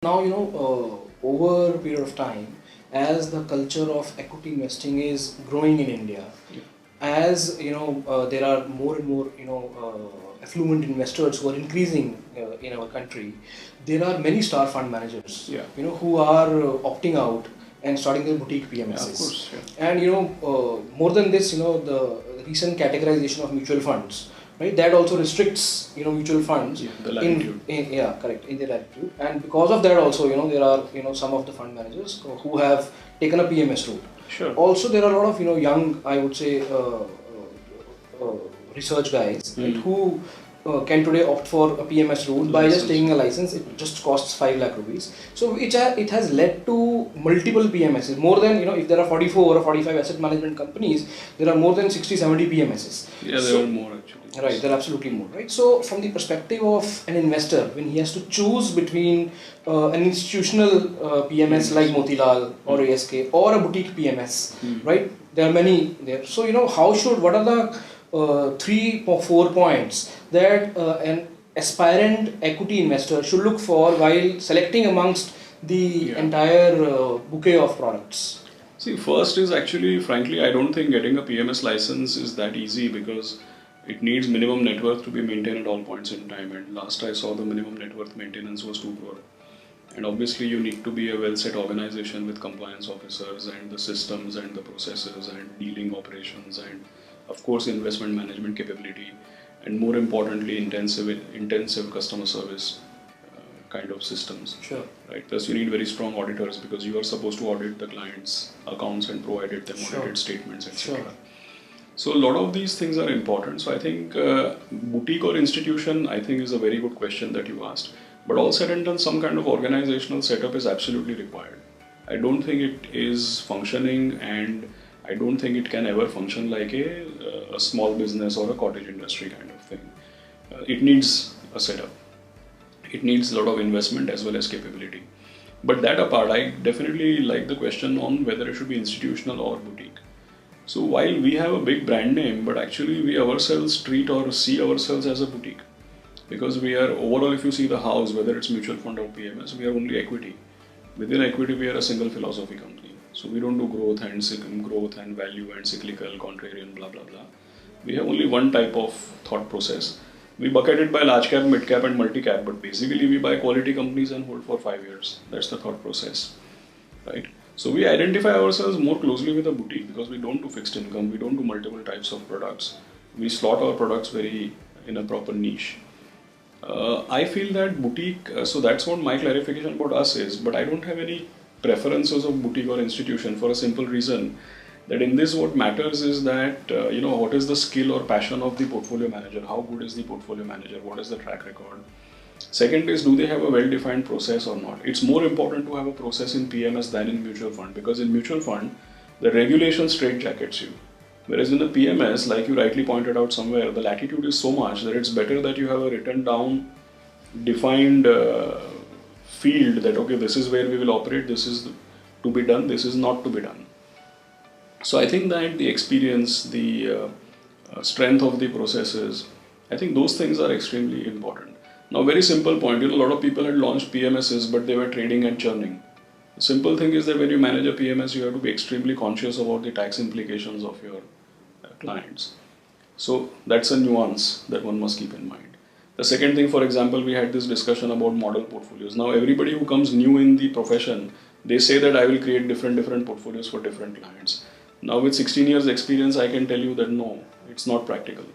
Now, over a period of time, as the culture of equity investing is growing in India, as there are more and more affluent investors who are increasing in our country. There are many star fund managers, who are opting out and starting their boutique PMSs. Of course, And more than this, the recent categorization of mutual funds, right? That also restricts mutual funds the latitude. in their latitude, and because of that also there are some of the fund managers who have taken a PMS route. Sure. Also, there are a lot of young, I would say, research guys, right, who can today opt for a PMS route by just taking a license. It just costs 5 lakh rupees. So it has led to multiple PMSs. More than if there are 44 or 45 asset management companies, there are more than 60-70 PMSs. Yeah, there are more actually. Right, there are absolutely more, right? So from the perspective of an investor, when he has to choose between an institutional PMS like Motilal or ASK or a boutique PMS, right? There are many there. So what are the 3 or 4 points that an aspirant equity investor should look for while selecting amongst the entire bouquet of products? See, first is actually, frankly, I don't think getting a PMS license is that easy because it needs minimum net worth to be maintained at all points in time, and last I saw the minimum net worth maintenance was 2 crore. And obviously you need to be a well-set organization with compliance officers and the systems and the processes and dealing operations and of course investment management capability, and more importantly intensive customer service kind of systems. Sure. Right. Plus you need very strong auditors because you are supposed to audit the client's accounts and provided them audited statements, etc. Sure. So a lot of these things are important. So I think boutique or institution, I think, is a very good question that you asked. But all said and done, some kind of organizational setup is absolutely required. I don't think it is functioning, and I don't think it can ever function like a small business or a cottage industry kind of thing. It needs a setup. It needs a lot of investment as well as capability. But that apart, I definitely like the question on whether it should be institutional or boutique. So while we have a big brand name, but actually we ourselves treat or see ourselves as a boutique. Because we are overall, if you see the house, whether it's mutual fund or PMS, we are only equity. Within equity, we are a single philosophy company. So we don't do growth and value and cyclical, contrarian, blah, blah, blah. We have only one type of thought process. We bucket it by large cap, mid cap and multi cap, but basically we buy quality companies and hold for 5 years. That's the thought process, right? So we identify ourselves more closely with a boutique because we don't do fixed income, we don't do multiple types of products. We slot our products very in a proper niche. I feel that boutique, so that's what my clarification about us is, but I don't have any preferences of boutique or institution for a simple reason that in this what matters is that, what is the skill or passion of the portfolio manager, how good is the portfolio manager, what is the track record. Second is, do they have a well-defined process or not? It's more important to have a process in PMS than in mutual fund because in mutual fund, the regulation straitjackets you. Whereas in the PMS, like you rightly pointed out somewhere, the latitude is so much that it's better that you have a written down, defined field that, okay, this is where we will operate, this is to be done, this is not to be done. So I think that the experience, the strength of the processes, I think those things are extremely important. Now, very simple point, a lot of people had launched PMSs, but they were trading and churning. The simple thing is that when you manage a PMS, you have to be extremely conscious about the tax implications of your clients. So that's a nuance that one must keep in mind. The second thing, for example, we had this discussion about model portfolios. Now, everybody who comes new in the profession, they say that I will create different portfolios for different clients. Now, with 16 years experience, I can tell you that no, it's not practical.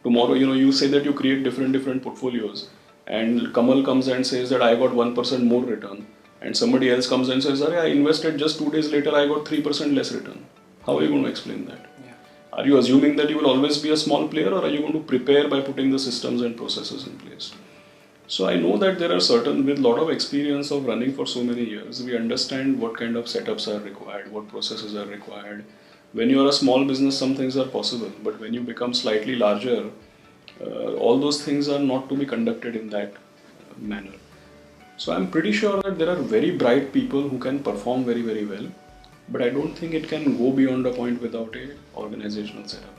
Tomorrow, you say that you create different portfolios, and Kamal comes and says that I got 1% more return, and somebody else comes and says, I invested just 2 days later, I got 3% less return. How are you going to explain that? Yeah. Are you assuming that you will always be a small player, or are you going to prepare by putting the systems and processes in place? So I know that there are certain, with a lot of experience of running for so many years, we understand what kind of setups are required, what processes are required. When you are a small business, some things are possible, but when you become slightly larger, all those things are not to be conducted in that manner. So I'm pretty sure that there are very bright people who can perform very, very well, but I don't think it can go beyond a point without a organizational setup.